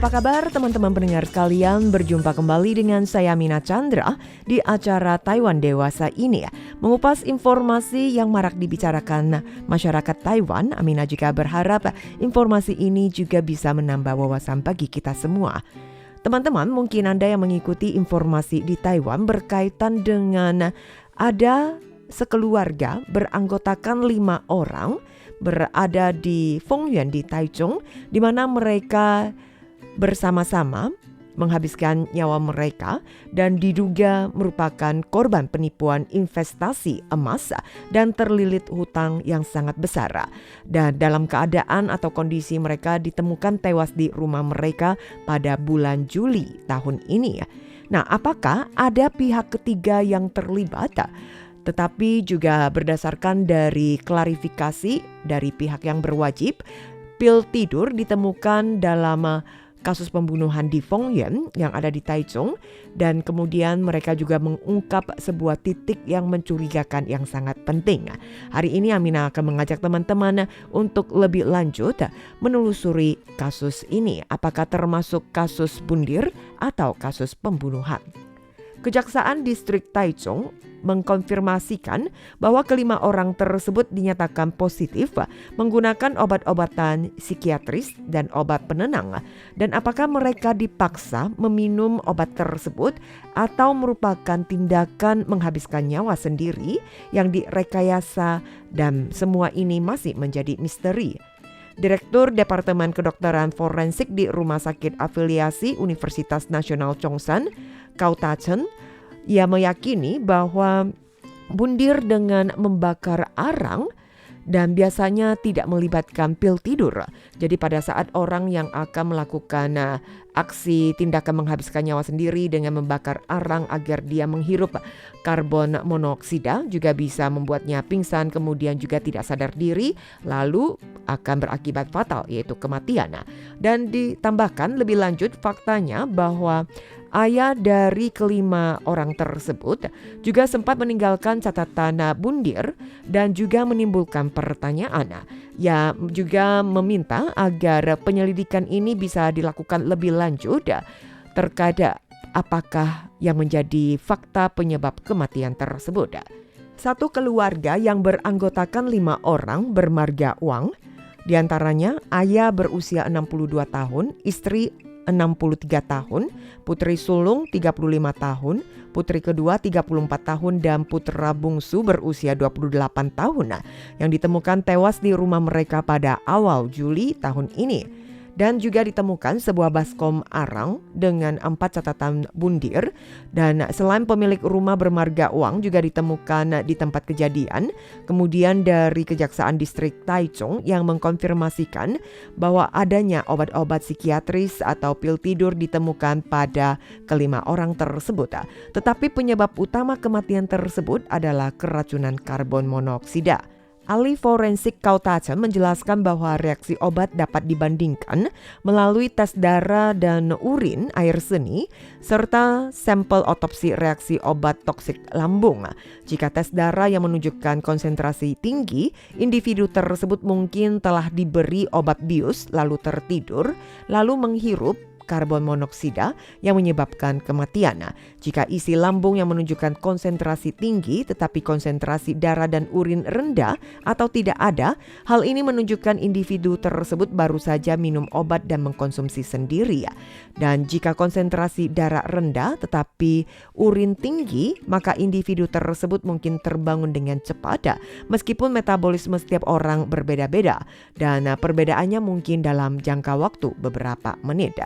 Apa kabar teman-teman pendengar sekalian? Berjumpa kembali dengan saya Mina Chandra di acara Taiwan Dewasa ini, mengupas informasi yang marak dibicarakan masyarakat Taiwan. Amina juga berharap informasi ini juga bisa menambah wawasan bagi kita semua. Teman-teman, mungkin Anda yang mengikuti informasi di Taiwan berkaitan dengan ada sekeluarga beranggotakan 5 orang berada di Fongyuan di Taichung, di mana mereka bersama-sama menghabiskan nyawa mereka dan diduga merupakan korban penipuan investasi emas dan terlilit hutang yang sangat besar. Dan dalam keadaan atau kondisi mereka ditemukan tewas di rumah mereka pada bulan Juli tahun ini. Nah, apakah ada pihak ketiga yang terlibat? Tetapi juga berdasarkan dari klarifikasi dari pihak yang berwajib, pil tidur ditemukan dalam kasus pembunuhan di Fongyuan yang ada di Taichung, dan kemudian mereka juga mengungkap sebuah titik yang mencurigakan yang sangat penting. Hari ini Amina akan mengajak teman-teman untuk lebih lanjut menelusuri kasus ini, apakah termasuk kasus bundir atau kasus pembunuhan. Kejaksaan Distrik Taichung mengkonfirmasikan bahwa kelima orang tersebut dinyatakan positif menggunakan obat-obatan psikiatris dan obat penenang, dan apakah mereka dipaksa meminum obat tersebut atau merupakan tindakan menghabiskan nyawa sendiri yang direkayasa, dan semua ini masih menjadi misteri. Direktur Departemen Kedokteran Forensik di Rumah Sakit Afiliasi Universitas Nasional Chongsan, Kau Ta-chen, ia meyakini bahwa bundir dengan membakar arang dan biasanya tidak melibatkan pil tidur. Jadi pada saat orang yang akan melakukan aksi tindakan menghabiskan nyawa sendiri dengan membakar arang agar dia menghirup karbon monoksida juga bisa membuatnya pingsan, kemudian juga tidak sadar diri, lalu akan berakibat fatal yaitu kematian. Dan ditambahkan lebih lanjut faktanya bahwa ayah dari kelima orang tersebut juga sempat meninggalkan catatan bundir dan juga menimbulkan pertanyaan. Ia juga meminta agar penyelidikan ini bisa dilakukan lebih lanjut terkait apakah yang menjadi fakta penyebab kematian tersebut. Satu keluarga yang beranggotakan 5 orang bermarga Wang, diantaranya ayah berusia 62 tahun, istri 63 tahun, putri sulung 35 tahun, putri kedua 34 tahun, dan putra bungsu berusia 28 tahun yang ditemukan tewas di rumah mereka pada awal Juli tahun ini. Dan juga ditemukan sebuah baskom arang dengan 4 catatan bundir. Dan selain pemilik rumah bermarga Wang juga ditemukan di tempat kejadian. Kemudian dari Kejaksaan Distrik Taichung yang mengkonfirmasikan bahwa adanya obat-obat psikiatris atau pil tidur ditemukan pada kelima orang tersebut. Tetapi penyebab utama kematian tersebut adalah keracunan karbon monoksida. Ahli forensik Kau Ta-chen menjelaskan bahwa reaksi obat dapat dibandingkan melalui tes darah dan urin, air seni, serta sampel otopsi reaksi obat toksik lambung. Jika tes darah yang menunjukkan konsentrasi tinggi, individu tersebut mungkin telah diberi obat bius lalu tertidur, lalu menghirup karbon monoksida yang menyebabkan kematian. Jika isi lambung yang menunjukkan konsentrasi tinggi tetapi konsentrasi darah dan urin rendah atau tidak ada, hal ini menunjukkan individu tersebut baru saja minum obat dan mengkonsumsi sendiri. Dan jika konsentrasi darah rendah tetapi urin tinggi, maka individu tersebut mungkin terbangun dengan cepat meskipun metabolisme setiap orang berbeda-beda dan perbedaannya mungkin dalam jangka waktu beberapa menit.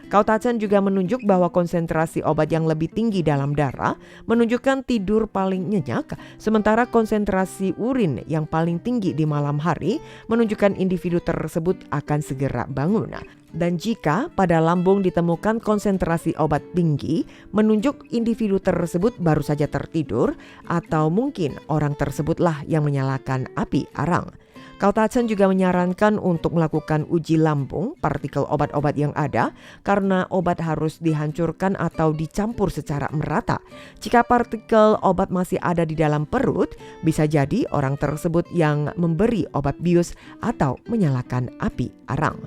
Kau Ta-chen juga menunjuk bahwa konsentrasi obat yang lebih tinggi dalam darah menunjukkan tidur paling nyenyak, sementara konsentrasi urin yang paling tinggi di malam hari menunjukkan individu tersebut akan segera bangun. Dan jika pada lambung ditemukan konsentrasi obat tinggi, menunjuk individu tersebut baru saja tertidur atau mungkin orang tersebutlah yang menyalakan api arang. Kau Ta-chen juga menyarankan untuk melakukan uji lambung partikel obat-obat yang ada karena obat harus dihancurkan atau dicampur secara merata. Jika partikel obat masih ada di dalam perut, bisa jadi orang tersebut yang memberi obat bius atau menyalakan api arang.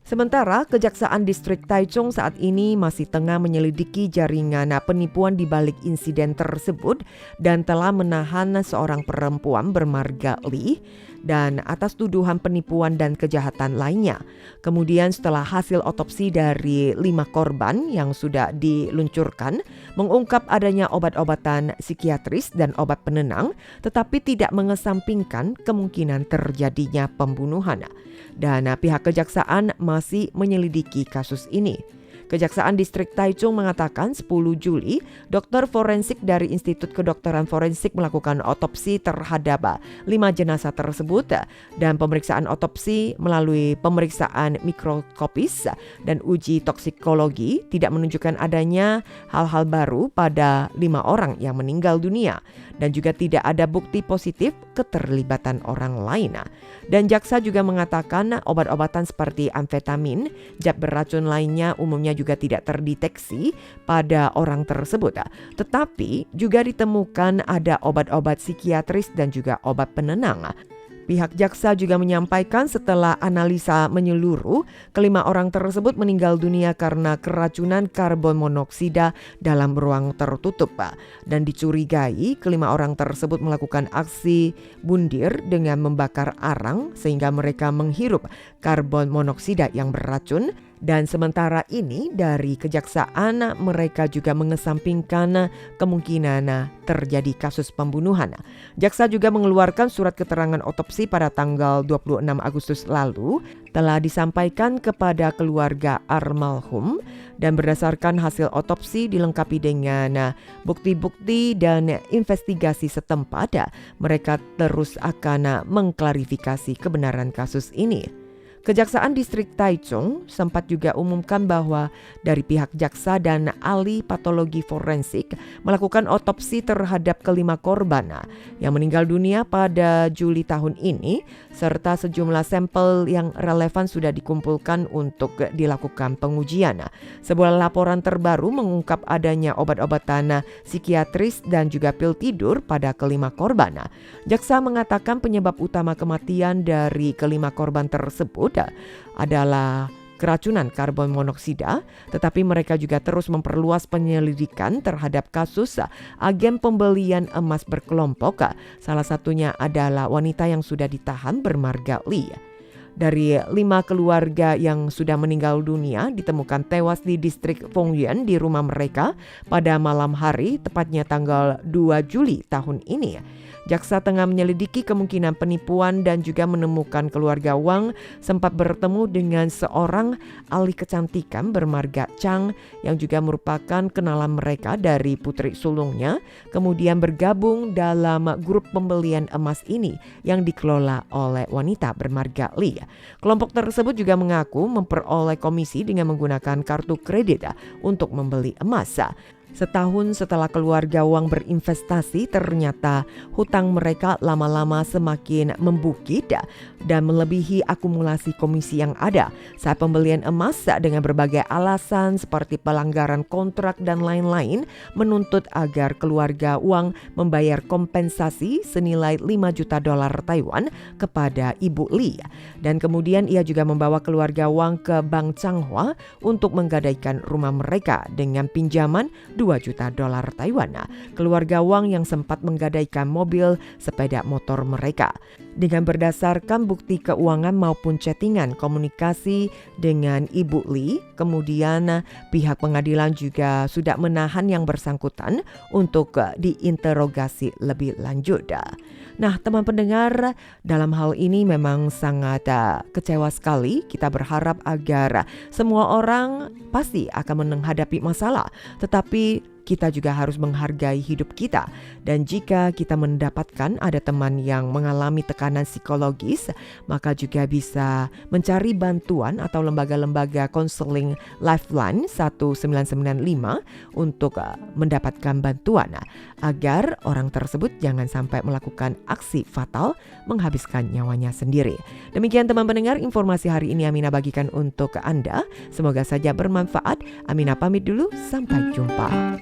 Sementara Kejaksaan Distrik Taichung saat ini masih tengah menyelidiki jaringan penipuan di balik insiden tersebut dan telah menahan seorang perempuan bermarga Li dan atas tuduhan penipuan dan kejahatan lainnya. Kemudian setelah hasil otopsi dari 5 korban yang sudah diluncurkan mengungkap adanya obat-obatan psikiatris dan obat penenang, tetapi tidak mengesampingkan kemungkinan terjadinya pembunuhan. Dan pihak kejaksaan masih menyelidiki kasus ini. Kejaksaan Distrik Taichung mengatakan 10 Juli, dokter forensik dari Institut Kedokteran Forensik melakukan otopsi terhadap 5 jenazah tersebut dan pemeriksaan otopsi melalui pemeriksaan mikroskopis dan uji toksikologi tidak menunjukkan adanya hal-hal baru pada 5 orang yang meninggal dunia dan juga tidak ada bukti positif keterlibatan orang lain. Dan jaksa juga mengatakan obat-obatan seperti amfetamin, zat beracun lainnya umumnya juga tidak terdeteksi pada orang tersebut. Tetapi juga ditemukan ada obat-obat psikiatris dan juga obat penenang. Pihak jaksa juga menyampaikan setelah analisa menyeluruh, kelima orang tersebut meninggal dunia karena keracunan karbon monoksida dalam ruang tertutup. Dan dicurigai kelima orang tersebut melakukan aksi bundir dengan membakar arang sehingga mereka menghirup karbon monoksida yang beracun. Dan sementara ini dari kejaksaan mereka juga mengesampingkan kemungkinan terjadi kasus pembunuhan. Jaksa juga mengeluarkan surat keterangan otopsi pada tanggal 26 Agustus lalu telah disampaikan kepada keluarga almarhum dan berdasarkan hasil otopsi dilengkapi dengan bukti-bukti dan investigasi setempat, mereka terus akan mengklarifikasi kebenaran kasus ini. Kejaksaan Distrik Taichung sempat juga umumkan bahwa dari pihak jaksa dan ahli patologi forensik melakukan otopsi terhadap kelima korban yang meninggal dunia pada Juli tahun ini serta sejumlah sampel yang relevan sudah dikumpulkan untuk dilakukan pengujian. Sebuah laporan terbaru mengungkap adanya obat-obatan psikiatris dan juga pil tidur pada kelima korban. Jaksa mengatakan penyebab utama kematian dari kelima korban tersebut adalah keracunan karbon monoksida, tetapi mereka juga terus memperluas penyelidikan terhadap kasus agen pembelian emas berkelompok. Salah satunya adalah wanita yang sudah ditahan bermarga Li. Dari 5 keluarga yang sudah meninggal dunia ditemukan tewas di distrik Fongyuan di rumah mereka pada malam hari, tepatnya tanggal 2 Juli tahun ini. Jaksa tengah menyelidiki kemungkinan penipuan dan juga menemukan keluarga Wang sempat bertemu dengan seorang ahli kecantikan bermarga Chang yang juga merupakan kenalan mereka dari putri sulungnya, kemudian bergabung dalam grup pembelian emas ini yang dikelola oleh wanita bermarga Li. Kelompok tersebut juga mengaku memperoleh komisi dengan menggunakan kartu kredit untuk membeli emas. Setahun setelah keluarga Wang berinvestasi, ternyata hutang mereka lama-lama semakin membukit dan melebihi akumulasi komisi yang ada saat pembelian emas dengan berbagai alasan seperti pelanggaran kontrak dan lain-lain menuntut agar keluarga Wang membayar kompensasi senilai 5 juta dolar Taiwan kepada Ibu Li. Dan kemudian ia juga membawa keluarga Wang ke Bank Changhua untuk menggadaikan rumah mereka dengan pinjaman 2 juta dolar Taiwan. Keluarga Wang yang sempat menggadaikan mobil sepeda motor mereka. Dengan berdasarkan bukti keuangan maupun chattingan komunikasi dengan Ibu Li, kemudian pihak pengadilan juga sudah menahan yang bersangkutan untuk diinterogasi lebih lanjut. Nah, teman pendengar, dalam hal ini memang sangat kecewa sekali. Kita berharap agar semua orang pasti akan menghadapi masalah, tetapi kita juga harus menghargai hidup kita. Dan jika kita mendapatkan ada teman yang mengalami tekanan psikologis, maka juga bisa mencari bantuan atau lembaga-lembaga konseling Lifeline 1995 untuk mendapatkan bantuan agar orang tersebut jangan sampai melakukan aksi fatal menghabiskan nyawanya sendiri. Demikian teman pendengar, informasi hari ini Amina bagikan untuk Anda. Semoga saja bermanfaat. Amina pamit dulu, sampai jumpa.